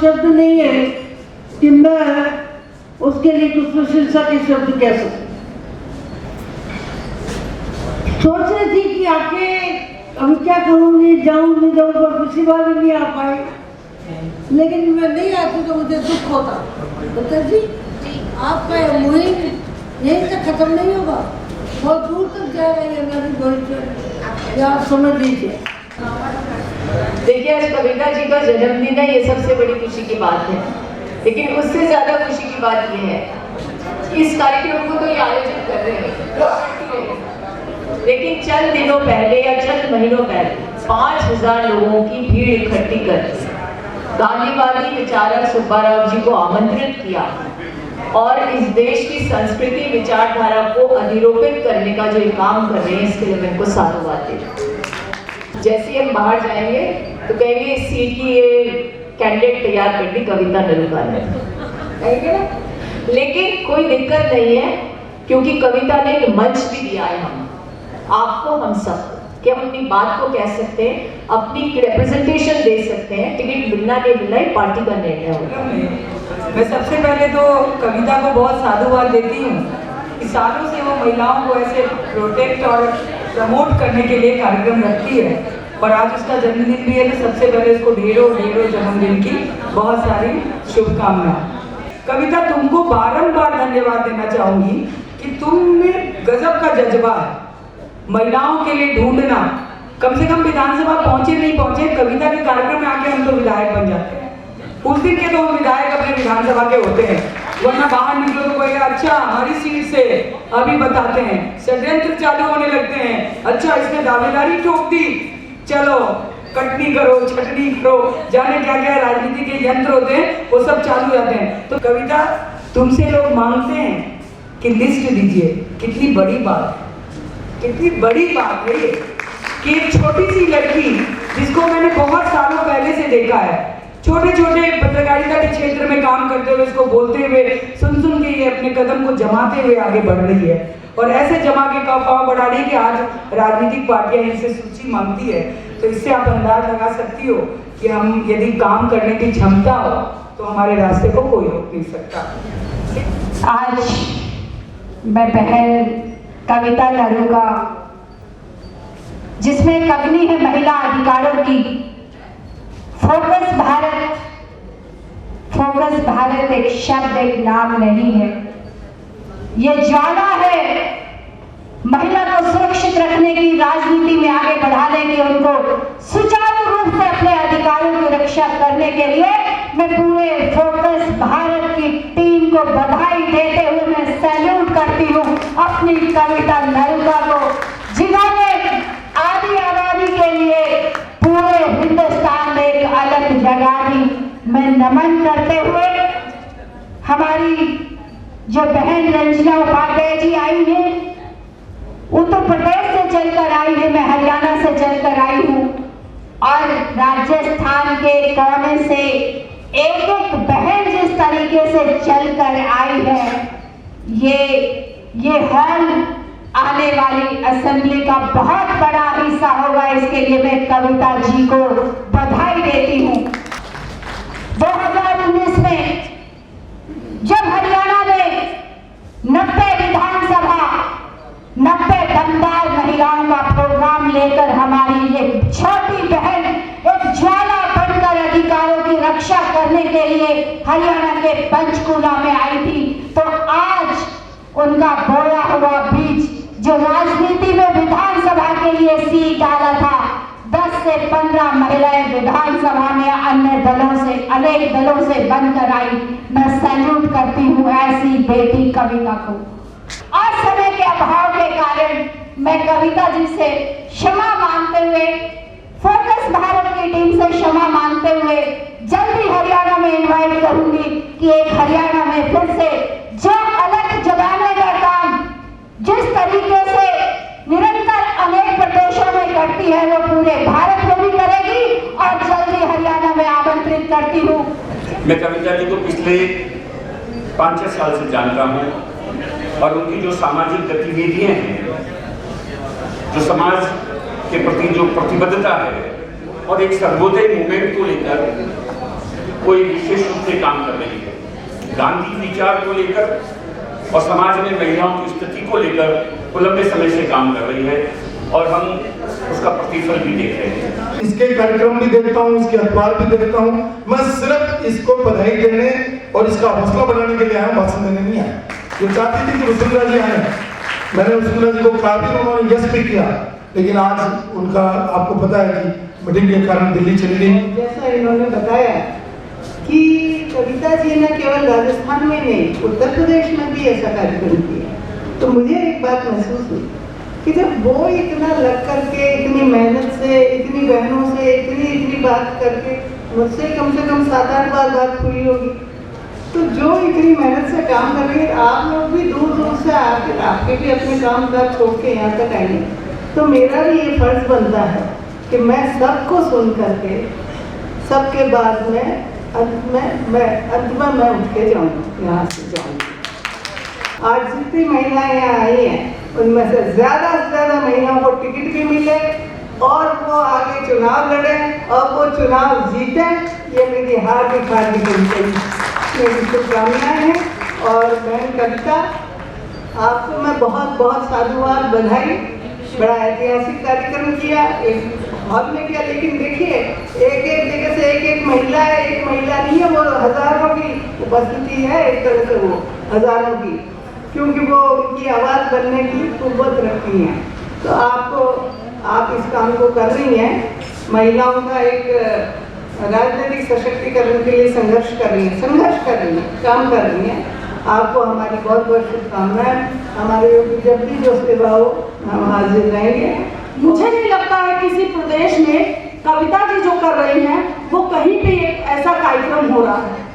शब्द नहीं है कि मैं उसके लिए कुछ प्रशंसा के शब्द कह सकूं। सोच रही थी कि आके अभी क्या करूँगी, जाऊँगी तो पर पिछली बार नहीं आ पाई, लेकिन मैं नहीं आती तो मुझे दुख होता। डॉक्टर जी आपका मुहिम यहीं तक खत्म नहीं होगा, बहुत दूर तक जाएगा ये मेरी भविष्य, आप समझ लीजिए। देखिए आज कविता जी का जन्मदिन है, ये सबसे बड़ी खुशी की बात है, लेकिन उससे ज्यादा खुशी की बात ये है इस कार्यक्रम को तो ये आयोजित कर रहे हैं, लेकिन चंद दिनों पहले या चंद महीनों पहले 5000 लोगों की भीड़ इकट्ठी कर गांधीवादी विचारक सुब्बाराव जी को आमंत्रित किया और इस देश की संस्कृति विचारधारा को अधिरोपित करने का जो ये काम कर रहे हैं, इसके लिए मैं इनको साधुवाद देती हूँ। जैसे हम बाहर जाएंगे तो कहेंगे इस सीट की ये कैंडिडेट तैयार कर दी कविता नलूका ने, कहेंगे ना। लेकिन कोई दिक्कत नहीं है, क्योंकि कविता ने एक मंच भी दिया है आपको, हम सब, कि हम अपनी बात को कह सकते हैं, अपनी रिप्रेजेंटेशन दे सकते हैं। टिकट मिलना नहीं मिलना ही पार्टी का निर्णय होगा। मैं सबसे पहले तो कविता को बहुत साधुवाद देती हूँ कि सालों से वो महिलाओं को ऐसे प्रोटेक्ट और प्रमोट करने के लिए कार्यक्रम रखती है, और आज उसका जन्मदिन भी है, तो सबसे पहले उसको ढेरों ढेरों जन्मदिन की बहुत सारी शुभकामनाएं। कविता तुमको बारंबार धन्यवाद देना चाहूंगी कि तुम में गजब का जज्बा है महिलाओं के लिए ढूंढना। कम से कम विधानसभा पहुंचे नहीं पहुंचे, कविता के कार्यक्रम में आके हम तो विधायक बन जाते हैं। उस दिन के तो हम विधायक अपने विधानसभा के होते हैं, वरना बाहर निकलो तो कोई अच्छा हमारी सीट से अभी बताते हैं, षड्यंत्र चालू होने लगते हैं, अच्छा इसने दावेदारी ठोक दी, चलो कटनी करो, छटनी करो, जाने क्या क्या राजनीति के यंत्र होते हैं वो सब चालू जाते हैं। तो कविता तुमसे लोग मांगते हैं कि लिस्ट दीजिए। कितनी बड़ी बात है, कितनी बड़ी बात है ये कि एक छोटी सी लड़की जिसको मैंने बहुत सालों पहले से देखा है, छोटे छोटे पत्रकारिता के क्षेत्र में काम करते हुए, इसको बोलते हुए सुन के ये अपने कदम को जमाते हुए आगे बढ़ रही है, और ऐसे जमा के पाँव बढ़ा रही है कि आज राजनीतिक पार्टियां इनसे सूची मांगती है। तो इससे आप अंदाज लगा सकती हो कि हम यदि काम करने की क्षमता हो तो हमारे रास्ते को कोई रोक नहीं सकता। आज मैं बहन कविता नलूका, जिसमें कवनी है महिला अधिकारों की, फोकस भारत एक शब्द, एक नाम नहीं है, ये ज्वाला है महिला को सुरक्षित रखने की, राजनीति में आगे बढ़ाने की, उनको सुचारू रूप से अपने अधिकारों की रक्षा करने के लिए मैं पूरे फोकस भारत की टीम को बधाई देते हुए मैं सैल्यूट करती हूँ अपनी कविता नलूका को, जिन्होंने आदि आबादी के लिए पूरे हिंदुस्तान में एक अलग जगह दी। मैं नमन करते हुए हमारी जो बहन रंजना उपाध्याय जी आई है, उत्तर प्रदेश से चलकर आई है, मैं हरियाणा से चलकर आई हूँ, और राजस्थान के कोने से एक एक बहन जिस तरीके से चलकर आई है, ये हॉल आने वाली असेंबली का बहुत बड़ा हिस्सा होगा। इसके लिए मैं कविता जी को बधाई देती हूँ। 2019 में जब हरियाणा में 90 विधानसभा 90 दमदार महिलाओं का प्रोग्राम लेकर हमारी ये छोटी बहन एक ज्वाला बनकर अधिकारों की रक्षा करने के लिए हरियाणा के पंचकूला में आई थी, तो आज उनका बोया हुआ बीज जो राजनीति में विधानसभा के लिए सीट डाला था, 10 से 15 महिलाएं विधानसभा में अन्य दलों से, अनेक दलों से बनकर आई। मैं सैल्यूट करती हूँ ऐसी बेटी कविता को। आज समय के अभाव के कारण मैं कविता जी से क्षमा मांगते हुए, फोकस भारत की टीम से क्षमा मांगते हुए जल्दी हरियाणा में इनवाइट करूंगी कि एक हरियाणा में फिर से जो अलग जगाने का काम जिस तरीके से निरंतर अनेक प्रदेशों में करती है, वो पूरे भारत में भी करेगी, और जल्दी हरियाणा में आमंत्रित करती हूँ। मैं कविता जी को पिछले 5-6 साल से जानता हूँ, और उनकी जो सामाजिक गतिविधियां हैं, जो समाज के प्रति जो प्रतिबद्धता है, और एक सर्वोदय मूवमेंट को लेकर कोई विशेष रूप से काम कर रही है। गांधी विचार को लेकर और समाज में महिलाओं की स्थिति को लेकर वो लंबे समय से काम कर रही है और हम उसका प्रतिफल भी देख रहे हैं। इसके कार्यक्रम भी देखता हूँ, इसके अखबार भी देखता हूँ। मैं सिर्फ इसको बधाई देने और इसका हौसला बढ़ाने के लिए आया, भाषण देने नहीं आया। जो चाहती थी कि वसुंधरा जी आए, मैंने वसुंधरा जी को कहा भी, उन्होंने यस भी किया, लेकिन आज उनका आपको पता है कि मीटिंग के कारण दिल्ली चली गई। जैसा इन्होंने बताया कि कविता जी ने केवल राजस्थान में नहीं, उत्तर प्रदेश में भी ऐसा कार्यक्रम किया, तो मुझे एक बात महसूस हुई कि जब वो इतना लग करके, इतनी मेहनत से, इतनी बहनों से इतनी बात करके, मुझसे कम से कम 7-8 बार बात हुई होगी, तो जो इतनी मेहनत से काम कर रही है, आप लोग भी दूर दूर से आकर आपके भी अपने काम काज छोड़ के यहाँ तक आएंगे, तो मेरा भी ये फर्ज बनता है कि मैं सबको सुन करके, सबके बाद में अंत में मैं उठ के जाऊँगी, यहाँ से जाऊँगी। आज जितनी महिलाएं यहाँ आई हैं, उनमें से ज़्यादा महिलाओं को टिकट भी मिले और वो आगे चुनाव लड़े और वो चुनाव जीते, ये मेरी हार्दिक मेरी शुभकामनाएं हैं। और बहन कविता, आपको मैं बहुत बहुत साधुवाद, बधाई। बड़ा ऐतिहासिक कार्यक्रम किया, एक हॉल में किया, लेकिन देखिए एक जगह से एक महिला है, एक महिला नहीं है, वो हजारों की उपस्थिति है, एक तरह से वो हजारों की, क्योंकि वो उनकी आवाज़ बनने की कुव्वत रखती हैं। तो आप इस काम को कर रही हैं, महिलाओं का एक राजनीतिक सशक्तिकरण के लिए संघर्ष कर रही हैं, काम कर रही हैं। आपको हमारी बहुत बहुत शुभकामनाएं। हमारे योगी जब भी जो सेवा हो हम हाजिर रहेंगे। मुझे नहीं लगता है किसी प्रदेश में कविता जी जो कर रही हैं वो कहीं पे एक ऐसा कार्यक्रम हो रहा है।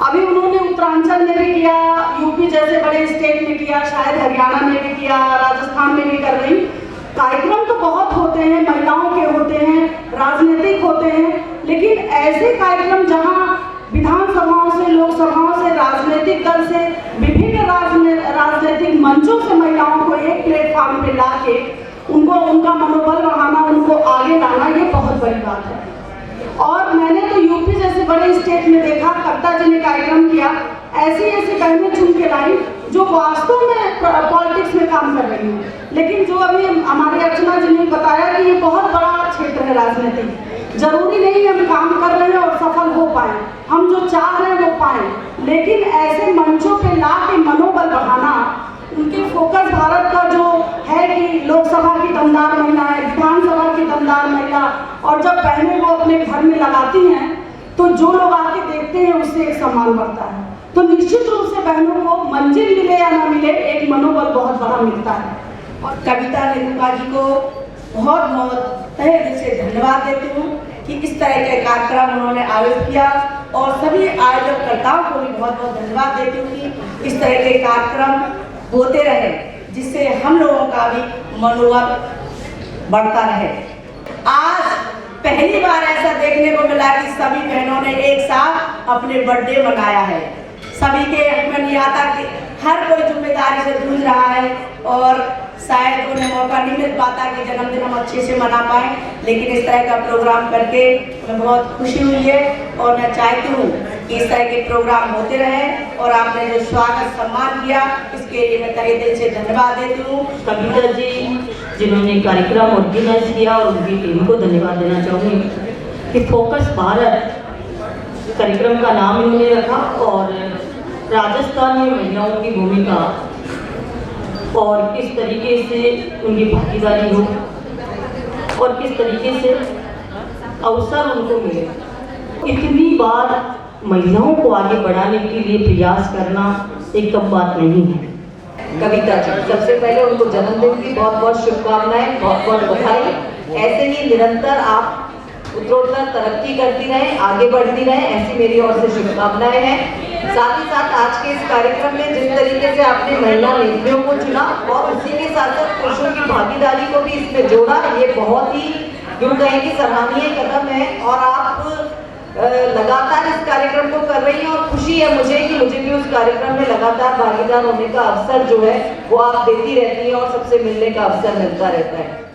अभी उन्होंने उत्तरांचल में भी किया, यूपी जैसे बड़े स्टेट में किया, शायद हरियाणा में भी किया, राजस्थान में भी कर रही। कार्यक्रम तो बहुत होते हैं, महिलाओं के होते हैं, राजनीतिक होते हैं, लेकिन ऐसे कार्यक्रम जहां विधानसभाओं से, लोकसभाओं से, राजनीतिक दल से, विभिन्न राजनीतिक मंचों से महिलाओं को एक प्लेटफॉर्म पे ला के उनका मनोबल बढ़ाना, उनको आगे लाना, ये बहुत बड़ी बात है। और मैंने तो यूपी जैसे बड़े स्टेट में देखा, कविता जी ने कार्यक्रम किया, ऐसी बहनें चुन के लाई जो वास्तव में पॉलिटिक्स में काम कर रही हैं। लेकिन जो अभी हमारी अर्चना जी ने बताया कि ये बहुत बड़ा क्षेत्र है राजनीतिक, जरूरी नहीं हम काम कर रहे हैं और सफल हो पाए, हम जो चाह रहे हैं वो पाए, लेकिन ऐसे मंचों पे ला के मनोबल बढ़ाना, उनके फोकस भारत का जो है कि लोकसभा की दमदार महिलाएं, विधानसभा की दमदार महिला, और जब बहनें वो अपने घर में लगाती हैं तो जो लोग आके देखते हैं उससे एक सम्मान बढ़ता है। तो निश्चित रूप से बहनों को मंजिल मिले या ना मिले, एक मनोबल बहुत बड़ा मिलता है। और कविता रेणुका जी को बहुत बहुत तहे दिल से धन्यवाद देती हूँ कि इस तरह के कार्यक्रम उन्होंने आयोजित किया, और सभी आयोजककर्ताओं को भी बहुत बहुत धन्यवाद देती हूँ कि इस तरह के कार्यक्रम होते रहे, जिससे हम लोगों का भी मनोबल बढ़ता रहे। आज पहली बार ऐसा देखने को मिला कि सभी बहनों ने एक साथ अपने बर्थडे मनाया है। सभी के हक में नहीं आता कि हर कोई जिम्मेदारी से जूझ रहा है और शायद उन्हें मौका नहीं मिल पाता कि जन्मदिन हम अच्छे से मना पाएं, लेकिन इस तरह का प्रोग्राम करके मैं बहुत खुशी हुई है और मैं चाहती हूँ कि इस तरह के प्रोग्राम होते रहें। और आपने जो स्वागत सम्मान किया, इसके लिए मैं तहे दिल से धन्यवाद देती हूँ। कविता जी जिन्होंने कार्यक्रम ऑर्गेनाइज किया, और उनकी टीम को धन्यवाद देना चाहूँगी कि फोकस भारत कार्यक्रम का नाम इन्होंने रखा, और राजस्थान में महिलाओं की भूमिका और किस तरीके से उनकी भागीदारी हो और किस तरीके से अवसर उनको मिले। इतनी बार महिलाओं को आगे बढ़ाने के लिए प्रयास करना एक कम बात नहीं है। कविता जी, सबसे पहले उनको जन्मदिन की बहुत बहुत शुभकामनाएं, बहुत बहुत बधाई। ऐसे ही निरंतर आप उत्तरोत्तर तरक्की करती रहें, आगे बढ़ती रहें, ऐसी मेरी ओर से शुभकामनाएं हैं। साथ ही साथ आज के इस कार्यक्रम में जिस तरीके से आपने महिला नेत्रियों को चुना और उसी के साथ साथ पुरुषों की भागीदारी को भी इसमें जोड़ा, ये बहुत ही यूं कहें कि सराहनीय कदम है। और आप लगातार इस कार्यक्रम को कर रही हैं और खुशी है मुझे कि मुझे भी उस कार्यक्रम में लगातार भागीदार होने का अवसर जो है वो आप देती रहती हैं और सबसे मिलने का अवसर मिलता रहता है।